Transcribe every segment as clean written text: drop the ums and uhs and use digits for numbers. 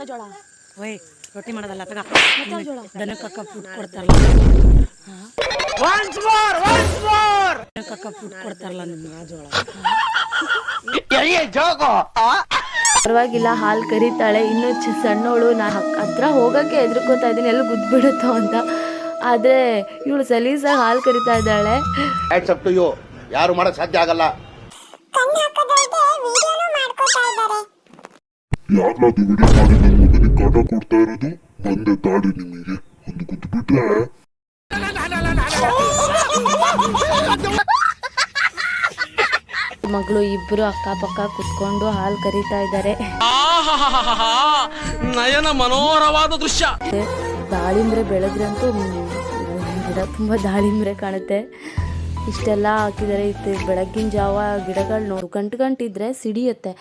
ಮಾಡೋ ಜೋಳ ಓಯ್ ರೊಟ್ಟಿ ಮಾಡೋದಲ್ಲ ತಗ ದನಕ್ಕಕ್ಕ ಫುಡ್ ಕೊಡ್ತಾರಲ್ಲ ದನಕ್ಕಕ್ಕ ಫುಡ್ ಕೊಡ್ತಾರಲ್ಲ ನಿಮ್ಗೆ ಆ ಜೋಳ ಪರವಾಗಿಲ್ಲ ಹಾಲು ಕರಿತಾಳೆ. ಇನ್ನು ಸಣ್ಣವಳು ನಾನು ಹತ್ರ ಹೋಗಕ್ಕೆ ಹೆದರ್ಕೋತಾ ಇದ್ದೀನಿ ಎಲ್ಲ ಗುದ್ಬಿಡುತ್ತೋ ಅಂತ. ಆದ್ರೆ ಇವಳು ಸಲೀಸಾಗಿ ಹಾಲು ಕರಿತಾ ಇದ್ದಾಳೆ. ಯಾರು ಮಾಡಕ್ ಸಾಧ್ಯ ಆಗಲ್ಲ. ಯಾರ್ಲಾದ್ರು ವಿಡಿಯೋ ಮಾಡಿ ನನ್ನ ಮಗನಿಗೆ ಕಾಟ ಕೊಡ್ತಾ ಇರೋದು ಬಂದೆ ತಾಡಿ ನಿಮಗೆ ಒಂದು ಗುದ್ದು ಬಿಟ್ರೆ ಮಗಳು ಇಬ್ರು ಅಕ್ಕಪಕ್ಕ ಕುತ್ಕೊಂಡು ಹಾಲು ಕರಿತಾ ಇದ್ದಾರೆ. ನಯನ ಮನೋಹರವಾದ ದೃಶ್ಯ. ದಾಳಿಂಬ್ರೆ ಬೆಳೆದ್ರಂತೂ ಗಿಡ ತುಂಬಾ ದಾಳಿಂಬ್ರೆ ಕಾಣುತ್ತೆ. ಇಷ್ಟೆಲ್ಲ ಹಾಕಿದ್ದಾರೆ. ಇತ್ತು ಬೆಳಗ್ಗಿನ ಜಾವ ಗಿಡಗಳು ನೋಡು ಗಂಟಿದ್ರೆ ಸಿಡಿಯುತ್ತೆ.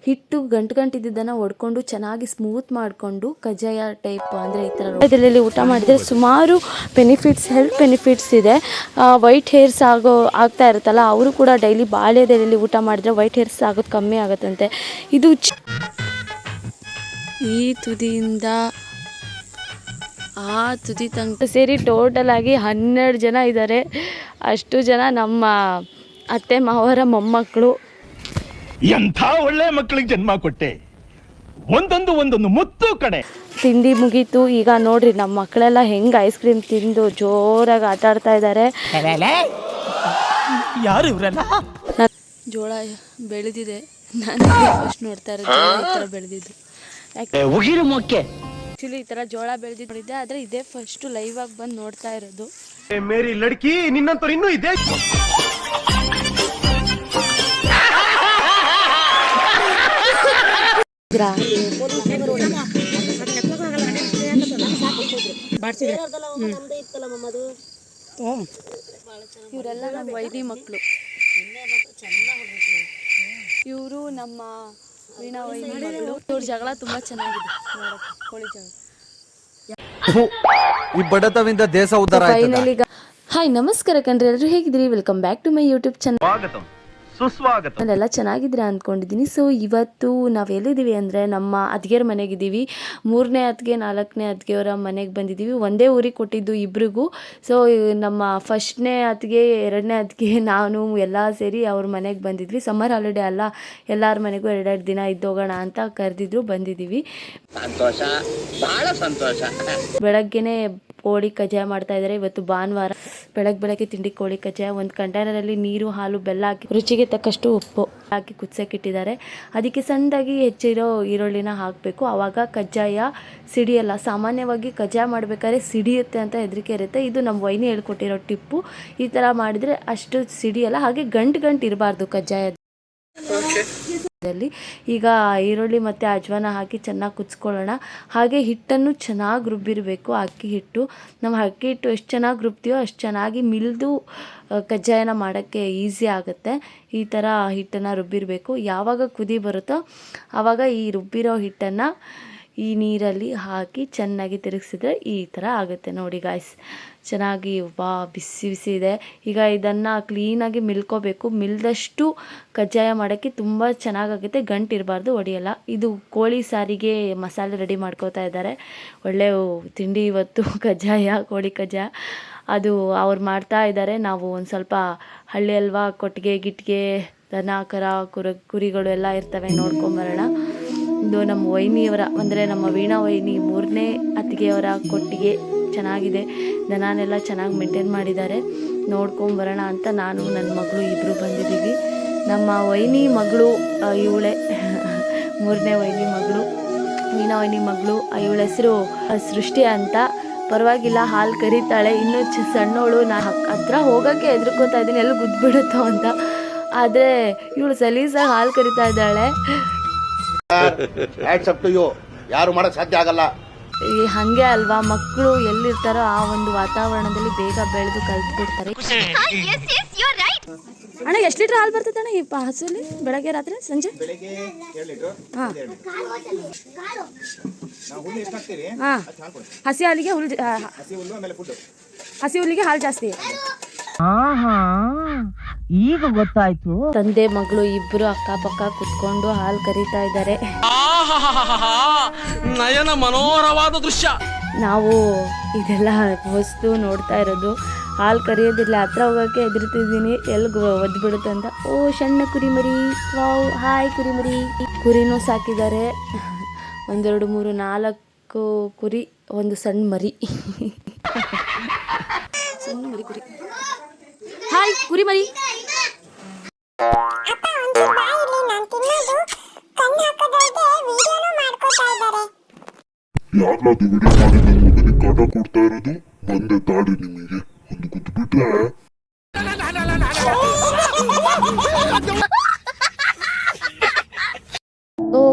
ಹಿಟ್ಟು ಗಂಟಿದ್ದನ್ನು ಒಡ್ಕೊಂಡು ಚೆನ್ನಾಗಿ ಸ್ಮೂತ್ ಮಾಡಿಕೊಂಡು ಕಜ್ಜಾಯ ಟೈಪ್ ಅಂದರೆ ಈ ಥರ ಇದರಲ್ಲಿ ಊಟ ಮಾಡಿದರೆ ಸುಮಾರು ಬೆನಿಫಿಟ್ಸ್, ಹೆಲ್ತ್ ಬೆನಿಫಿಟ್ಸ್ ಇದೆ. ವೈಟ್ ಹೇರ್ಸ್ ಆಗ್ತಾ ಇರುತ್ತಲ್ಲ, ಅವರು ಕೂಡ ಡೈಲಿ ಬಾಳೆದೆಲೆಯಲ್ಲಿ ಊಟ ಮಾಡಿದ್ರೆ ವೈಟ್ ಹೇರ್ಸ್ ಆಗೋದು ಕಮ್ಮಿ ಆಗುತ್ತಂತೆ. ಇದು ಈ ತುದಿಯಿಂದ ಆ ತುದಿ ತನಕ ಸೇರಿ ಟೋಟಲ್ ಆಗಿ 12 ಜನ ಇದ್ದಾರೆ. ಅಷ್ಟು ಜನ ನಮ್ಮ ಅತ್ತೆ ಮಾವರ ಮೊಮ್ಮಕ್ಕಳು. ಎಂಥ ಒಳ್ಳೆ ಮಕ್ಕಳಿಗೆ ಜನ್ಮ ಕೊಟ್ಟೆ. ಒಂದೊಂದು ಮುತ್ತು ಕಡೆ. ತಿಂಡಿ ಮುಗೀತು. ಈಗ ನೋಡ್ರಿ ನಮ್ಮ ಮಕ್ಕಳೆಲ್ಲ ಹೆಂಗೆ ಐಸ್ ಕ್ರೀಮ್ ತಿಂದು ಜೋರಾಗಿ ಆಟ ಆಡ್ತಾ ಇದ್ದಾರೆ. ಯಾರು ಇವರೆಲ್ಲ? ಜೋಳ ಬೆಳೆದಿದೆ. ನಾನು ಫಸ್ಟ್ ನೋಡ್ತಾ ಇರೋದು ಈ ಥರ ಬೆಳೆದಿದ್ದು. ಆ್ಯಕ್ಚುಲಿ ಈ ಥರ ಜೋಳ ಬೆಳೆದಿದ್ದೆ, ಆದರೆ ಇದೇ ಫಸ್ಟು ಲೈವ್ ಆಗಿ ಬಂದು ನೋಡ್ತಾ ಇರೋದು. ಮೇರಿ ಲಡ್ಕಿ ನಿನ್ನಂತವ್ರು ಇನ್ನೂ ಇದೆ. ಇವರೆಲ್ಲ ನಮ್ಮ ವೈದಿ ಮಕ್ಕಳು. ಇವರು ನಮ್ಮ ವೀಣಾ ವೈದಿ ಮಕ್ಕಳು. ಇವ್ರ ಜಗಳ ತುಂಬಾ ಚೆನ್ನಾಗಿದೆ ನೋಡಕ್ಕೆ, ಕೋಳಿ ಜಗಳ. ಈ ಬಡತವಿಂದ ದೇಶ ಉದ್ಧಾರ ಆಯ್ತದ. ಹಾಯ್ ನಮಸ್ಕಾರ ಕಣ್ರಿ, ಎಲ್ಲರೂ ಹೇಗಿದ್ರಿ? Welcome back to my YouTube channel. ಸುಸ್ವಾಗತ. ನಾನೆಲ್ಲ ಚೆನ್ನಾಗಿದ್ರೆ ಅಂದ್ಕೊಂಡಿದ್ದೀನಿ. ಸೊ ಇವತ್ತು ನಾವು ಎಲ್ಲಿದ್ದೀವಿ ಅಂದರೆ ನಮ್ಮ ಅತ್ತಿಗೆಯರ ಮನೆಗಿದ್ದೀವಿ. 3ನೇ ಅತ್ತಿಗೆ 4ನೇ ಅತ್ತಿಗೆಯವರ ಮನೆಗೆ ಬಂದಿದ್ದೀವಿ. ಒಂದೇ ಊರಿಗೆ ಕೊಟ್ಟಿದ್ದು ಇಬ್ರಿಗೂ. ಸೊ ನಮ್ಮ ಫಸ್ಟ್ನೇ ಅತ್ತಿಗೆ 2ನೇ ಅತ್ತಿಗೆ ನಾನು ಎಲ್ಲ ಸೇರಿ ಅವ್ರ ಮನೆಗೆ ಬಂದಿದ್ವಿ. ಸಮ್ಮರ್ ಹಾಲಿಡೇ ಅಲ್ಲ, ಎಲ್ಲರ ಮನೆಗೂ 2 ದಿನ ಇದ್ದೋಗೋಣ ಅಂತ ಕರೆದಿದ್ರು, ಬಂದಿದ್ದೀವಿ. ಸಂತೋಷ, ಬಹಳ ಸಂತೋಷ. ಬೆಳಗ್ಗೆನೆ ಕೋಳಿ ಕಜ್ಜಾಯ ಮಾಡ್ತಾ ಇದ್ದಾರೆ. ಇವತ್ತು ಭಾನುವಾರ. ಬೆಳಗ್ಗೆ ತಿಂಡಿ ಕೋಳಿ ಕಜ್ಜಾಯ. ಒಂದು ಕಂಟೈನರಲ್ಲಿ ನೀರು, ಹಾಲು, ಬೆಲ್ಲ ಹಾಕಿ ರುಚಿಗೆ ತಕ್ಕಷ್ಟು ಉಪ್ಪು ಹಾಕಿ ಕುದಿಸೋಕ್ಕಿಟ್ಟಿದ್ದಾರೆ. ಅದಕ್ಕೆ ಸಣ್ಣದಾಗಿ ಹೆಚ್ಚಿರೋ ಈರುಳ್ಳಿನ ಹಾಕಬೇಕು. ಆವಾಗ ಕಜ್ಜಾಯ ಸಿಡಿಯಲ್ಲ. ಸಾಮಾನ್ಯವಾಗಿ ಕಜ್ಜಾಯ ಮಾಡಬೇಕಾದ್ರೆ ಸಿಡಿಯುತ್ತೆ ಅಂತ ಹೆದರಿಕೆ ಇರುತ್ತೆ. ಇದು ನಮ್ಮ ವೈನಿ ಹೇಳ್ಕೊಟ್ಟಿರೋ ಟಿಪ್ಪು. ಈ ಥರ ಮಾಡಿದರೆ ಅಷ್ಟು ಸಿಡಿಯಲ್ಲ. ಹಾಗೆ ಗಂಟು ಇರಬಾರ್ದು ಕಜ್ಜಾಯದಲ್ಲಿ. ಈಗ ಈರುಳ್ಳಿ ಮತ್ತು ಅಜ್ವಾನ ಹಾಕಿ ಚೆನ್ನಾಗಿ ಕುದಿಸ್ಕೊಳ್ಳೋಣ. ಹಾಗೆ ಹಿಟ್ಟನ್ನು ಚೆನ್ನಾಗಿ ರುಬ್ಬಿರಬೇಕು. ಅಕ್ಕಿ ಹಿಟ್ಟು, ನಾವು ಅಕ್ಕಿ ಹಿಟ್ಟು ಎಷ್ಟು ಚೆನ್ನಾಗಿ ರುಬ್ತೀವೋ ಅಷ್ಟು ಚೆನ್ನಾಗಿ ಮಿಲ್ದು ಕಜ್ಜಾಯನ ಮಾಡೋಕ್ಕೆ ಈಸಿ ಆಗುತ್ತೆ. ಈ ಥರ ಹಿಟ್ಟನ್ನು ರುಬ್ಬಿರಬೇಕು. ಯಾವಾಗ ಕುದಿ ಬರುತ್ತೋ ಆವಾಗ ಈ ರುಬ್ಬಿರೋ ಹಿಟ್ಟನ್ನು ಈ ನೀರಲ್ಲಿ ಹಾಕಿ ಚೆನ್ನಾಗಿ ತಿರುಗಿಸಿದ್ರೆ ಈ ಥರ ಆಗುತ್ತೆ ನೋಡಿ ಗಾಯ್ಸ್. ಚೆನ್ನಾಗಿ ಬಿಸಿ ಇದೆ. ಈಗ ಇದನ್ನು ಕ್ಲೀನಾಗಿ ಮಿಲ್ಕೋಬೇಕು. ಮಿಲ್ದಷ್ಟು ಕಜ್ಜಾಯ ಮಾಡೋಕ್ಕೆ ತುಂಬ ಚೆನ್ನಾಗಾಗುತ್ತೆ. ಗಂಟಿರಬಾರ್ದು, ಒಡೆಯಲ್ಲ. ಇದು ಕೋಳಿ ಸಾರಿಗೆ ಮಸಾಲೆ ರೆಡಿ ಮಾಡ್ಕೋತಾ ಇದ್ದಾರೆ. ಒಳ್ಳೆ ತಿಂಡಿ ಇವತ್ತು ಕಜ್ಜಾಯ, ಕೋಳಿ ಕಜ್ಜಾಯ. ಅದು ಅವ್ರು ಮಾಡ್ತಾ ಇದ್ದಾರೆ. ನಾವು ಒಂದು ಸ್ವಲ್ಪ ಹಳ್ಳಿ ಅಲ್ವಾ, ಕೊಟ್ಟಿಗೆ ಗಿಟ್ಟಿಗೆ ದನ ಕರ ಕುರಿಗಳು ಎಲ್ಲ ಇರ್ತವೆ, ನೋಡ್ಕೊಂಬರೋಣ. ಇದು ನಮ್ಮ ವೈನಿಯವರ ಅಂದರೆ ನಮ್ಮ ವೀಣಾ ವೈನಿ 3ನೇ ಅತ್ತಿಗೆಯವರ ಕೊಟ್ಟಿಗೆ. ಚೆನ್ನಾಗಿದೆ. ದನನೆಲ್ಲ ಚೆನ್ನಾಗಿ ಮೇಂಟೈನ್ ಮಾಡಿದ್ದಾರೆ. ನೋಡ್ಕೊಂಬರೋಣ ಅಂತ ನಾನು ನನ್ನ ಮಗಳು ಇಬ್ಬರು ಬಂದಿದ್ದೀವಿ. ನಮ್ಮ ವೈನಿ ಮಗಳು ಇವಳೆ, 3ನೇ ವೈನಿ ಮಗಳು, ವೀಣಾ ವೈನಿ ಮಗಳು. ಇವಳ ಹೆಸರು ಸೃಷ್ಟಿ ಅಂತ. ಪರವಾಗಿಲ್ಲ, ಹಾಲು ಕರಿತಾಳೆ. ಇನ್ನೂ ಸಣ್ಣವಳು. ನಾನು ಹತ್ರ ಹೋಗೋಕ್ಕೆ ಹೆದರ್ಕೋತಾ ಇದ್ದೀನಿ ಎಲ್ಲ ಗುದ್ಬಿಡುತ್ತೋ ಅಂತ. ಆದರೆ ಇವಳು ಸಲೀಸಾಗಿ ಹಾಲು ಕರಿತಾ ಇದ್ದಾಳೆ. ಯಾರು ಮಾಡಕ್ ಸಾಧ್ಯ ಆಗಲ್ಲ. ಹಂಗೆ ಅಲ್ವಾ, ಮಕ್ಕಳು ಎಲ್ಲಿರ್ತಾರೋ ಆ ಒಂದು ವಾತಾವರಣದಲ್ಲಿ ಬೇಗ ಬೆಳೆದು ಕಲ್ತ್ಬಿಡ್ತಾರೆ. ಅಣ್ಣ ಎಷ್ಟು ಲೀಟ್ರ್ ಹಾಲು ಬರ್ತದೆ ಅಣ್ಣ ಈ ಹಸುಲಿ? ಬೆಳಗ್ಗೆ, ರಾತ್ರಿ, ಸಂಜೆ? ಹಾಂ, ಹಸಿ ಹಾಲಿಗೆ ಹಸಿ ಹುಲ್ಲಿಗೆ ಹಾಲು ಜಾಸ್ತಿ. ಈಗ ಗೊತ್ತಾಯ್ತು. ತಂದೆ ಮಗಳು ಇಬ್ರು ಅಕ್ಕಪಕ್ಕ ಕುತ್ಕೊಂಡು ಹಾಲು ಕರಿತಾ ಇದ್ದಾರೆ. ನಯನ ಮನೋಹರವಾದ ದೃಶ್ಯ. ನಾವು ಇದೆಲ್ಲ ವಸ್ತು ನೋಡ್ತಾ ಇರೋದು. ಹಾಲು ಕರಿಯೋದಿಲ್ಲ, ಹತ್ರ ಹೋಗೋಕ್ಕೆ ಹೆದರ್ತಿದ್ದೀನಿ, ಎಲ್ಗೆ ಒದ್ಬಿಡುತ್ತೆ ಅಂತ. ಓ ಸಣ್ಣ ಕುರಿಮರಿ, ವಾವ್, ಹಾಯ್ ಕುರಿಮರಿ. ಕುರಿನೂ ಸಾಕಿದ್ದಾರೆ, 1 2 3 4 ಕುರಿ, ಒಂದು ಸಣ್ಣ ಮರಿ. ಸಣ್ಣ ಮರಿ ಕುರಿ. ಹಾಯ್ ಕುರಿಮರಿ. ಯಾರ್ಲಾದ್ರು ವಿಡಿಯೋ ಮಾಡಿ ನನ್ನ ಮಗನಿಗೆ ಕಾಟ ಕೊಡ್ತಾ ಇರೋದು ಬಂದೆ ತಾಳಿ ನಿಮಗೆ ಒಂದು ಗುದ್ದು ಬಿಟ್ರೆ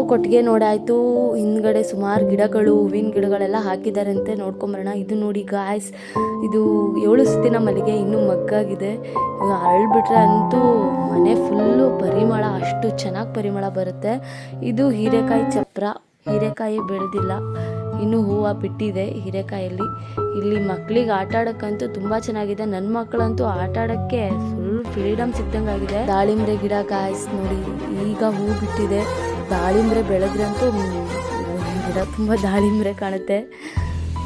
ಕೊಟ್ಟಿಗೆ ನೋಡಾಯಿತು. ಹಿಂದ್ಗಡೆ ಸುಮಾರು ಗಿಡಗಳು, ಹೂವಿನ ಗಿಡಗಳೆಲ್ಲ ಹಾಕಿದ್ದಾರಂತೆ, ನೋಡ್ಕೊಂಬರೋಣ. ಇದು ನೋಡಿ ಗಾಯ್ಸ್, ಇದು 7 ಸುತ್ತಿನ ಮಲ್ಲಿಗೆ, ಇನ್ನೂ ಮಗ್ಗಾಗಿದೆ. ಅರಳ್ಬಿಟ್ರೆ ಅಂತೂ ಮನೆ ಫುಲ್ಲು ಪರಿಮಳ, ಅಷ್ಟು ಚೆನ್ನಾಗಿ ಪರಿಮಳ ಬರುತ್ತೆ. ಇದು ಹೀರೆಕಾಯಿ ಚಪ್ರ, ಹೀರೆಕಾಯಿ ಬೆಳೆದಿಲ್ಲ, ಇನ್ನೂ ಹೂವು ಬಿಟ್ಟಿದೆ ಹೀರೆಕಾಯಲ್ಲಿ. ಇಲ್ಲಿ ಮಕ್ಕಳಿಗೆ ಆಟ ಆಡೋಕ್ಕಂತೂ ತುಂಬ ಚೆನ್ನಾಗಿದೆ. ನನ್ನ ಮಕ್ಕಳಂತೂ ಆಟ ಆಡೋಕ್ಕೆ ಫುಲ್ ಫ್ರೀಡಮ್ ಸಿಕ್ದಂಗಾಗಿದೆ. ದಾಳಿಂಬ್ರೆ ಗಿಡ ಗಾಯ್ಸ್ ನೋಡಿ, ಈಗ ಹೂ ಬಿಟ್ಟಿದೆ. ದಾಳಿಂಬ್ರೆ ಬೆಳೆದ್ರಂತೂ ಗಿಡ ತುಂಬ ದಾಳಿಂಬ್ರೆ ಕಾಣುತ್ತೆ.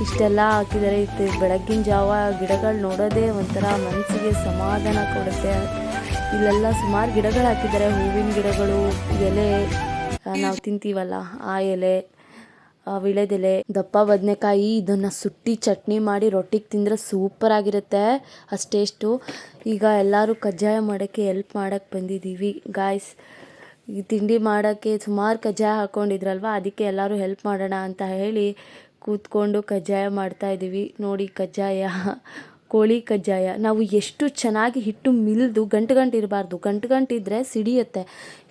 ಇಷ್ಟೆಲ್ಲ ಹಾಕಿದ್ದಾರೆ. ಇದು ಬೆಳಗ್ಗಿನ ಜಾವ ಗಿಡಗಳು ನೋಡೋದೇ ಒಂಥರ ಮನಸ್ಸಿಗೆ ಸಮಾಧಾನ ಕೊಡುತ್ತೆ. ಇಲ್ಲೆಲ್ಲ ಸುಮಾರು ಗಿಡಗಳು ಹಾಕಿದ್ದಾರೆ, ಹೂವಿನ ಗಿಡಗಳು, ಎಲೆ ನಾವು ತಿಂತೀವಲ್ಲ ಆ ಎಲೆ, ವಿಳೆದೆಲೆ, ದಪ್ಪ ಬದನೆಕಾಯಿ. ಇದನ್ನು ಸುಟ್ಟಿ ಚಟ್ನಿ ಮಾಡಿ ರೊಟ್ಟಿಗೆ ತಿಂದರೆ ಸೂಪರ್ ಆಗಿರುತ್ತೆ, ಅಷ್ಟೇಷ್ಟು. ಈಗ ಎಲ್ಲರೂ ಕಜ್ಜಾಯ ಮಾಡೋಕ್ಕೆ ಹೆಲ್ಪ್ ಮಾಡೋಕ್ಕೆ ಬಂದಿದ್ದೀವಿ ಗಾಯ್ಸ್. ಈ ತಿಂಡಿ ಮಾಡೋಕ್ಕೆ ಸುಮಾರು ಕಜ್ಜಾಯ ಹಾಕ್ಕೊಂಡಿದ್ರಲ್ವ, ಅದಕ್ಕೆ ಎಲ್ಲರೂ ಹೆಲ್ಪ್ ಮಾಡೋಣ ಅಂತ ಹೇಳಿ ಕೂತ್ಕೊಂಡು ಕಜ್ಜಾಯ ಮಾಡ್ತಾಯಿದ್ದೀವಿ. ನೋಡಿ ಕಜ್ಜಾಯ, ಕೋಳಿ ಕಜ್ಜಾಯ. ನಾವು ಎಷ್ಟು ಚೆನ್ನಾಗಿ ಹಿಟ್ಟು ಮಿಲ್ದು ಗಂಟು ಇರಬಾರ್ದು, ಗಂಟು ಇದ್ದರೆ ಸಿಡಿಯುತ್ತೆ.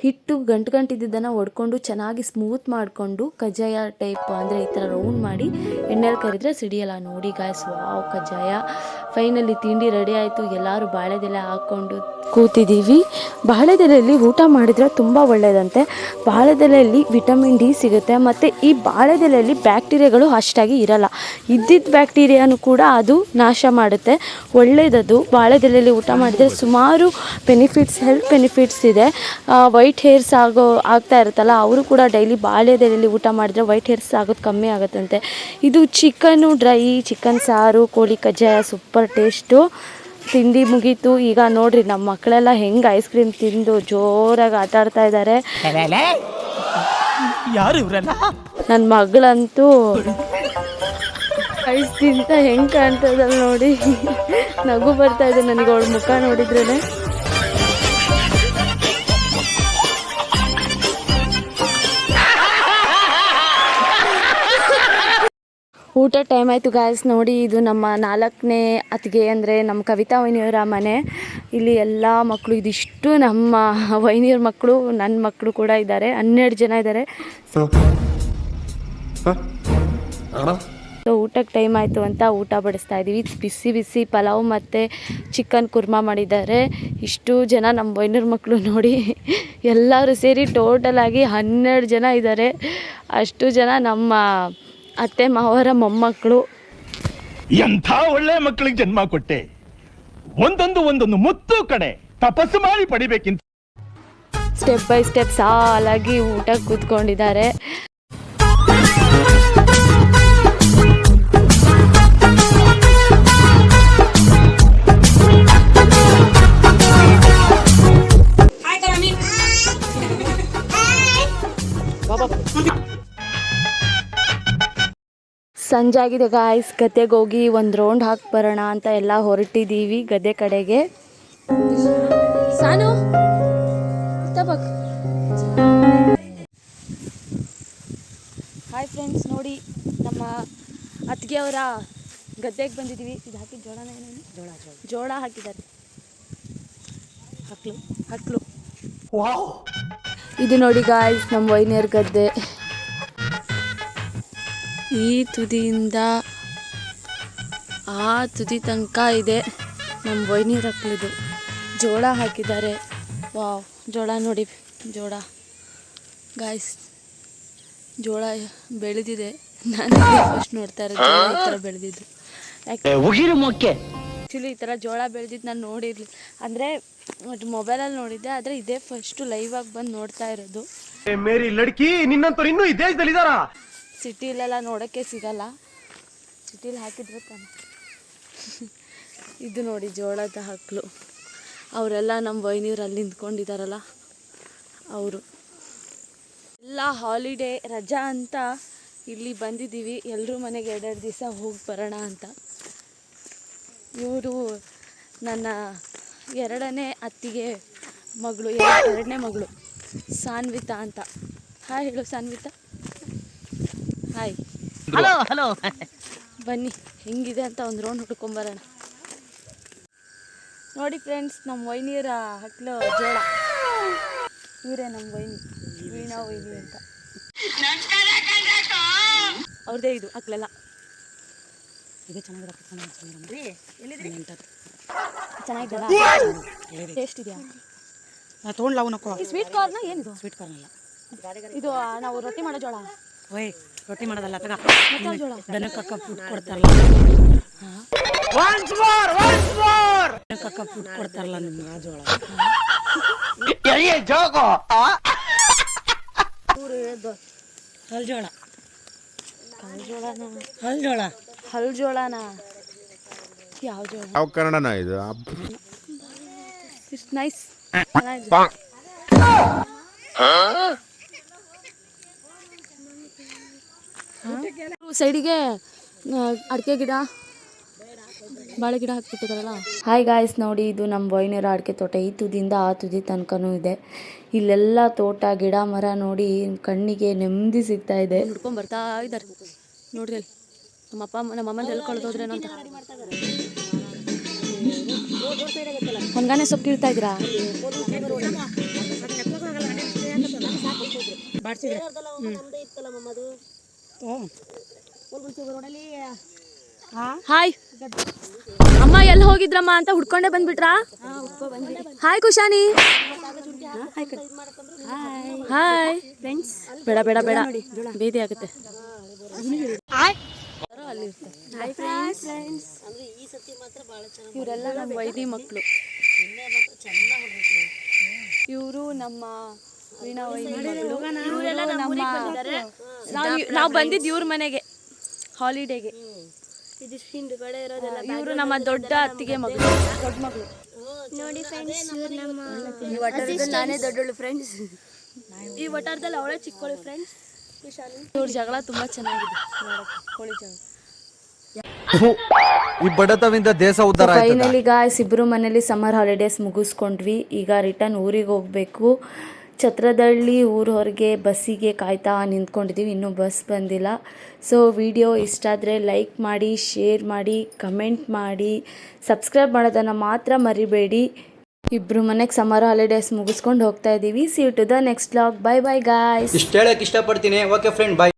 ಹಿಟ್ಟು ಗಂಟು ಇದ್ದಿದ್ದನ್ನು ಒಡ್ಕೊಂಡು ಚೆನ್ನಾಗಿ ಸ್ಮೂತ್ ಮಾಡಿಕೊಂಡು ಕಜ್ಜಾಯ ಟೈಪ್, ಅಂದರೆ ಈ ಥರ ರೌಂಡ್ ಮಾಡಿ ಎಣ್ಣೆಲಿ ಕರಿದ್ರೆ ಸಿಡಿಯಲ್ಲ. ನೋಡಿ ಗಾಯ್ಸ್, ವಾವ್ ಕಜ್ಜಾಯ. ಫೈನಲಿ ತಿಂಡಿ ರೆಡಿ ಆಯಿತು. ಎಲ್ಲರೂ ಬಾಳೆದೆಲೆ ಹಾಕ್ಕೊಂಡು ಕೂತಿದ್ದೀವಿ. ಬಾಳೆದೆಲೆಯಲ್ಲಿ ಊಟ ಮಾಡಿದರೆ ತುಂಬ ಒಳ್ಳೆಯದಂತೆ. ಬಾಳೆದೆಲೆಯಲ್ಲಿ ವಿಟಮಿನ್ ಡಿ ಸಿಗುತ್ತೆ, ಮತ್ತು ಈ ಬಾಳೆದೆಲೆಯಲ್ಲಿ ಬ್ಯಾಕ್ಟೀರಿಯಾಗಳು ಅಷ್ಟಾಗಿ ಇರಲ್ಲ. ಇದ್ದಿದ್ದ ಬ್ಯಾಕ್ಟೀರಿಯಾನು ಕೂಡ ಅದು ನಾಶ ಮಾಡುತ್ತೆ, ಒಳ್ಳೆಯದದು. ಬಾಳೆದೆಲೆಯಲ್ಲಿ ಊಟ ಮಾಡಿದರೆ ಸುಮಾರು ಬೆನಿಫಿಟ್ಸ್, ಹೆಲ್ತ್ ಬೆನಿಫಿಟ್ಸ್ ಇದೆ. ವೈಟ್ ಹೇರ್ಸ್ ಆಗ್ತಾ ಇರುತ್ತಲ್ಲ, ಅವರು ಕೂಡ ಡೈಲಿ ಬಾಳೆದೆಲೆಯಲ್ಲಿ ಊಟ ಮಾಡಿದರೆ ವೈಟ್ ಹೇರ್ಸ್ ಆಗೋದು ಕಮ್ಮಿ ಆಗುತ್ತಂತೆ. ಇದು ಚಿಕನ್ನು ಡ್ರೈ, ಚಿಕನ್ ಸಾರು, ಕೋಳಿ ಕಜ್ಜಾಯ ಸೂಪರ್ ಟೇಸ್ಟು. ತಿಂಡಿ ಮುಗೀತು. ಈಗ ನೋಡ್ರಿ ನಮ್ಮ ಮಕ್ಕಳೆಲ್ಲ ಹೆಂಗೆ ಐಸ್ ಕ್ರೀಮ್ ತಿಂದು ಜೋರಾಗಿ ಆಟ ಆಡ್ತಾ ಇದ್ದಾರೆ. ಯಾರು ಇವರೆಲ್ಲ? ನನ್ನ ಮಗಳಂತೂ ಐಸ್ ತಿಂತ ಹೆಂಗೆ ಕಾಣ್ತದಲ್ಲ ನೋಡಿ, ನಗು ಬರ್ತಾ ಇದೆ ನನಗೆ ಅವಳ ಮುಖ ನೋಡಿದ್ರೇ. ಊಟ ಟೈಮ್ ಆಯಿತು ಗಾಯ್ಸ್. ನೋಡಿ ಇದು ನಮ್ಮ 4ನೇ ಅತ್ತಿಗೆ, ಅಂದರೆ ನಮ್ಮ ಕವಿತಾ ವೈನಿಯವರ ಮನೆ. ಇಲ್ಲಿ ಎಲ್ಲ ಮಕ್ಕಳು, ಇದಿಷ್ಟು ನಮ್ಮ ವೈನಿಯವ್ರ ಮಕ್ಕಳು, ನನ್ನ ಮಕ್ಕಳು ಕೂಡ ಇದ್ದಾರೆ, 12 ಜನ ಇದ್ದಾರೆ. ಸೊ ಊಟಕ್ಕೆ ಟೈಮ್ ಆಯಿತು ಅಂತ ಊಟ ಬಡಿಸ್ತಾ ಇದ್ದೀವಿ. ಬಿಸಿ ಬಿಸಿ ಪಲಾವ್ ಮತ್ತು ಚಿಕನ್ ಕುರ್ಮಾ ಮಾಡಿದ್ದಾರೆ. ಇಷ್ಟು ಜನ ನಮ್ಮ ವೈನಿಯವ್ರ ಮಕ್ಕಳು ನೋಡಿ, ಎಲ್ಲರೂ ಸೇರಿ ಟೋಟಲಾಗಿ 12 ಜನ ಇದ್ದಾರೆ. ಅಷ್ಟು ಜನ ನಮ್ಮ ಅತ್ತೆ ಮಾವರ ಮೊಮ್ಮಕ್ಕಳು. ಎಂಥ ಒಳ್ಳೆ ಮಕ್ಕಳಿಗೆ ಜನ್ಮ ಕೊಟ್ಟೆ. ಒಂದೊಂದು ಮುತ್ತು ಕಡೆ ತಪಸ್ಸು ಮಾಡಿ ಪಡಿಬೇಕಿಂತ. ಸ್ಟೆಪ್ ಬೈ ಸ್ಟೆಪ್ ಸಾಲಾಗಿ ಊಟ ಕೂತ್ಕೊಂಡಿದ್ದಾರೆ. ಸಂಜೆ ಆಗಿದೆ ಗಾಯ್ಸ್, ಗದ್ದೆಗೆ ಹೋಗಿ ಒಂದು ರೌಂಡ್ ಹಾಕಿ ಬರೋಣ ಅಂತ ಎಲ್ಲ ಹೊರಟಿದ್ದೀವಿ ಗದ್ದೆ ಕಡೆಗೆ. ಸಾನು ತಬಕ್. ಹಾಯ್ ಫ್ರೆಂಡ್ಸ್, ನೋಡಿ ನಮ್ಮ ಅತ್ತಿಗೆಯವರ ಗದ್ದೆಗೆ ಬಂದಿದ್ದೀವಿ. ಇದು ಹಾಕಿ ಜೋಳನ, ಏನೇನು ಜೋಳ ಹಾಕಿದ್ದಾರೆ, ಹಕ್ಲು. ಇದು ನೋಡಿ ಗಾಯ್ಸ್ ನಮ್ಮ ವೈನಿಯರ್ ಗದ್ದೆ. ಈ ತುದಿಯಿಂದ ಆ ತುದಿ ತನಕ ಇದೆ ನಮ್ಮ ವೈನಿಯರ್ ಹಕ್ಲಿದು. ಜೋಳ ಹಾಕಿದ್ದಾರೆ. ವಾವ್, ಜೋಳ ನೋಡಿ, ಜೋಳ ಗಾಯ್ಸ್, ಜೋಳ ಬೆಳೆದಿದೆ. ನಾನು ಫಸ್ಟ್ ನೋಡ್ತಾ ಇರೋದು ಈ ಥರ ಬೆಳೆದಿದ್ದು. ಆ್ಯಕ್ಚುಲಿ ಈ ಥರ ಜೋಳ ಬೆಳೆದಿದ್ದು ನಾನು ನೋಡಿರಲಿ, ಅಂದರೆ ಮೊಬೈಲಲ್ಲಿ ನೋಡಿದ್ದೆ, ಆದರೆ ಇದೇ ಫಸ್ಟು ಲೈವ್ ಆಗಿ ಬಂದು ನೋಡ್ತಾ ಇರೋದು. ಮೇರಿ ಲಡ್ಕಿ, ನಿನ್ನಂತವ್ರು ಇನ್ನೂ ಈ ದೇಶದಲ್ಲಿ ಇದಾರಾ? ಸಿಟಿಲೆಲ್ಲ ನೋಡೋಕ್ಕೆ ಸಿಗಲ್ಲ, ಸಿಟಿಲಿ ಹಾಕಿದ್ರೆ ತಾನೆ. ಇದು ನೋಡಿ ಜೋಳದ ಹಕ್ಕಲು, ಅವರೆಲ್ಲ ನಮ್ಮ ವೈನಿಯವ್ರು ಅಲ್ಲಿ ನಿಂತ್ಕೊಂಡಿದ್ದಾರಲ್ಲ ಅವರು. ಎಲ್ಲ ಹಾಲಿಡೇ ರಜಾ ಅಂತ ಇಲ್ಲಿ ಬಂದಿದ್ದೀವಿ, ಎಲ್ಲರೂ ಮನೆಗೆ 2 ದಿವಸ ಹೋಗಿ ಬರೋಣ ಅಂತ. ಇವರು ನನ್ನ 2ನೇ ಅತ್ತಿಗೆ ಮಗಳು, 2ನೇ ಮಗಳು ಸಾನ್ವಿತಾ ಅಂತ. ಹಾಯ್ ಹೇಳು ಸಾನ್ವಿತಾ. ಹಾಯ್. Hello hello. ಬನ್ನಿ ಹೆಂಗಿದೆ ಅಂತ ಒಂದು ರೌಂಡ್ ಹುಡ್ಕೊಂಬರೋಣ. ನೋಡಿ ಫ್ರೆಂಡ್ಸ್, ನಮ್ಮ ವೈನಿಯರ ಹಕ್ಲು ಜೋಳ. ಇವರೇ ನಮ್ಮ ವೈನಿ, ವೀಣಾ ವೈನಿ ಅಂತ. ಅವ್ರದ್ದೇ ಇದು ಹಕ್ಲೆಲ್ಲ. ಇದು ಚೆನ್ನಾಗಿದ್ದಲ್ಲ, ಟೇಸ್ಟ್ ಇದೆಯಾ? ತೊಗೊಂಡ್ಲ ಅವನಕ್ಕೋ. ಈ ಸ್ವೀಟ್ ಕಾರ್ನ ಏನಿದು? ಸ್ವೀಟ್ ಕಾರ್ನ್ ಅಲ್ಲ, ಇದು ನಾವು ರೊಟ್ಟಿ ಮಾಡೋ ಜೋಳ. ಓಯ್ ರೊಟ್ಟಿ ಮಾಡೋದಲ್ಲ, ತಗ ಮಸಾಲೆ ಜೋಳ. ದನಕ್ಕೆ ಫುಡ್ ಕೊಡ್ತಾರಲ್ಲ, ದನಕ್ಕೆ ಫುಡ್ ಕೊಡ್ತಾರಲ್ಲ ನಿಮ್ಗೆ ಆ ಜೋಳ. ಹಲ್ ಜೋಳ. ಹಲ್ ಜೋಳ. ಹಲ್ ಜೋಳನ? ಯಾವ ಜೋಳ? ಯಾವ ಕನ್ನಡನ ಇದು? It's nice. ಸೈಡಿಗೆ ಅಡಿಕೆ ಗಿಡ, ಬಾಳೆ ಗಿಡ ಹಾಕ್ಬಿಟ್ಟಿದಾರಲ್ಲ. ಹಾಯ್ ಗಾಯ್ಸ್, ನೋಡಿ ಇದು ನಮ್ಮ ವೈನಿಯರ ಅಡಿಕೆ ತೋಟ. ಈ ತುದಿಯಿಂದ ಆ ತುದಿ ತನಕನೂ ಇದೆ. ಇಲ್ಲೆಲ್ಲ ತೋಟ, ಗಿಡ, ಮರ ನೋಡಿ ಕಣ್ಣಿಗೆ ನೆಮ್ಮದಿ ಸಿಗ್ತಾ ಇದೆ. ಹುಡ್ಕೊಂಡ್ ಬರ್ತಾ ಇದ್ದಾರೆ ನೋಡ್ರಿ. ನಮ್ಮ ಅಮ್ಮನ ಹೇಳ್ಕೊಳ್ದೋದ್ರೇನೋ ಅಂತ ಹೊಂಗಾನೆ ಸೊಪ್ಪು ಕೀಳ್ತಾ ಇದ್ದೀರಾ? ಹಾಯ್ ಅಮ್ಮ, ಎಲ್ಲಿ ಹೋಗಿದ್ರಮ್ಮ ಅಂತ ಹುಡ್ಕೊಂಡೆ ಬಂದ್ಬಿಟ್ರಾ? ಹಾಯ್ ಕುಶಾನಿ. Hi friends. ಬೇಡ ಬೇಡ ಬೇಡ, ಬೇದಿ ಆಗುತ್ತೆ. ಇವರೆಲ್ಲ ನಮ್ಮ ವೈದಿ ಮಕ್ಕಳು. ಇವರು ನಮ್ಮ ವೀಣಾ ವೈನಿ ಮಗಳು. ಇವರೆಲ್ಲ ನಾವು ಬಂದಿದ್ದು ಇವ್ರ ಮನೆಗೆ ಹಾಲಿಡೇಗೆ. ಇವರು ನಮ್ಮ ದೊಡ್ಡ ಅತ್ತಿಗೆ ಮಗಳು, ದೊಡ್ಡ ಮಗಳು. ನೋಡಿ ಫ್ರೆಂಡ್ಸ್, ಈ ವಟಾರದಲ್ಲಿ ನಾನೇ ದೊಡ್ಡಳು ಫ್ರೆಂಡ್ಸ್. ಈ ವಟಾರದಲ್ಲಿ ಅವಳೇ ಚಿಕ್ಕವಳು ಫ್ರೆಂಡ್ಸ್. ಇವ್ರ ಜಗಳ ತುಂಬಾ ಚೆನ್ನಾಗಿದೆ ನೋಡಕ್ಕೆ, ಕೋಳಿ ಜಗಳ. ಈ ಬಡತವಿಂದ ದೇಶ ಉದ್ಧಾರ ಆಯ್ತದ. ಫೈನಲಿ ಗಾಯ್ಸ್, ಇಬ್ಬರು ಮನೇಲಿ ಸಮ್ಮರ್ ಹಾಲಿಡೇಸ್ ಮುಗಿಸ್ಕೊಂಡ್ವಿ. ಈಗ ರಿಟರ್ನ್ ಊರಿಗೆ ಹೋಗಬೇಕು. ಛತ್ರದಳ್ಳಿ ಊರ ಹೊರಗೆ ಬಸ್ಸಿಗೆ ಕಾಯ್ತಾ ನಿಂತ್ಕೊಂಡಿದ್ದೀವಿ, ಇನ್ನೂ ಬಸ್ ಬಂದಿಲ್ಲ. ಸೊ ವಿಡಿಯೋ ಇಷ್ಟ ಆದರೆ ಲೈಕ್ ಮಾಡಿ, ಶೇರ್ ಮಾಡಿ, ಕಮೆಂಟ್ ಮಾಡಿ, ಸಬ್ಸ್ಕ್ರೈಬ್ ಮಾಡೋದನ್ನು ಮಾತ್ರ ಮರಿಬೇಡಿ. ಇಬ್ಬರು ಮನೆಗೆ ಸಮ್ಮರ್ ಹಾಲಿಡೇಸ್ ಮುಗಿಸ್ಕೊಂಡು ಹೋಗ್ತಾ ಇದ್ದೀವಿ. See you to the next vlog. Bye bye guys. ಇಷ್ಟು ಹೇಳಕ್ಕೆ ಇಷ್ಟಪಡ್ತೀನಿ. ಓಕೆ ಫ್ರೆಂಡ್, ಬಾಯ್.